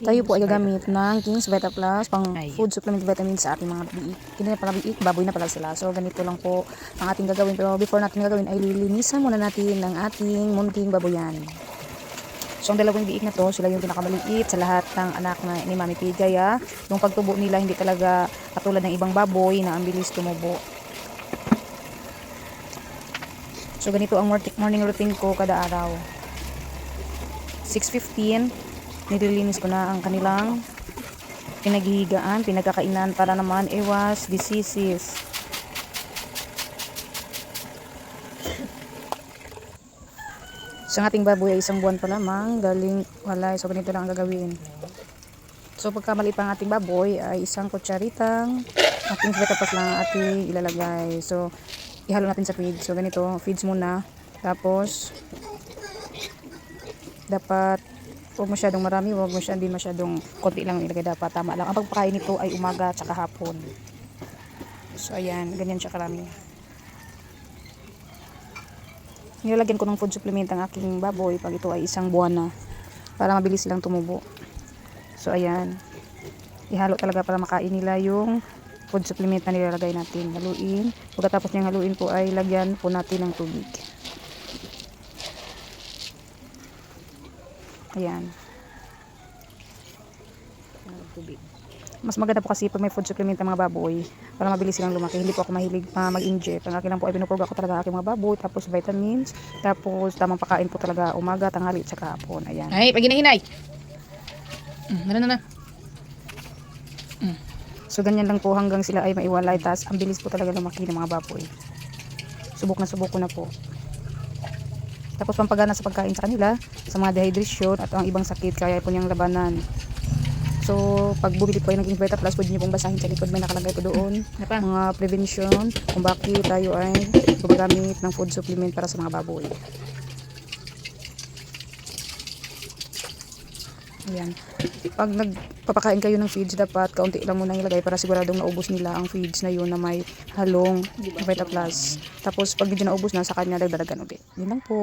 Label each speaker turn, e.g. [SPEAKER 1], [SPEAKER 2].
[SPEAKER 1] Tayo po ay gagamit ng King's Vita Plus pang food supplement vitamins sa ating mga biik. Hindi na pala biik, baboy na pala sila. So ganito lang po ang ating gagawin. Pero before natin gagawin ay lilinisan muna natin ng ating munting baboyan. So ang dalawang biik na to, sila yung pinakamaliit sa lahat ng anak ni Mami P. Kaya yung pagtubo nila hindi talaga katulad ng ibang baboy na ang bilis tumubo. So ganito ang morning routine ko kada araw. 6:15 nililinis ko na ang kanilang pinaghihigaan, pinagkakainan para naman iwas diseases. Sa ating baboy ay 1 buwan pa lamang galing walay. So ganito lang ang gagawin. So pagka maliit pa ang ating baboy ay 1 kutsaritang ating Vita Plus lang ang ating ilalagay. So ihalo natin sa feed. So ganito, feeds muna. Tapos dapat huwag masyadong marami, huwag masyadong konti lang ilagay, dapat tama lang. Ang pagpakain nito ay umaga at saka hapon. So ayan, ganyan siya karami. Nilalagyan ko ng food supplement ang aking baboy pag ito ay 1 buwan na para mabilis silang tumubo. So ayan, ihalo talaga para makain nila yung food supplement na nilalagay natin. Haluin, pagkatapos niyang haluin po ay lagyan po natin ng tubig. Ayan. Mas maganda po kasi pag may food supplement ang mga baboy para mabilis silang lumaki. Hindi po ako mahilig mag-inject. Ang akin lang po ay pinupurga ko talaga aking mga baboy, tapos vitamins, tapos tamang pakain po talaga umaga, tanghali, at saka hapon. Ayan.
[SPEAKER 2] Ay, pag hinahinay. Na.
[SPEAKER 1] So ganyan lang po hanggang sila ay maiwalay. Tapos ang bilis po talaga lumaki ng mga baboy. Subok ko na po. Tapos pampagana sa pagkain sa kanila, sa mga dehydration at ang ibang sakit, kaya po niyang labanan. So pag bumili po ay ng King's Vita Plus, pwede niyo pong basahin sa likod, may nakalagay po doon mga prevention kung bakit tayo ay gumagamit ng food supplement para sa mga baboy. Ayan. Pag nagpapakain kayo ng feeds, dapat kaunti lang muna ilagay para siguradong naubos nila ang feeds na yun na may halong Vita Plus. Tapos pag hindi naubos na, sa kanya dagdagan ulit. Yun lang po.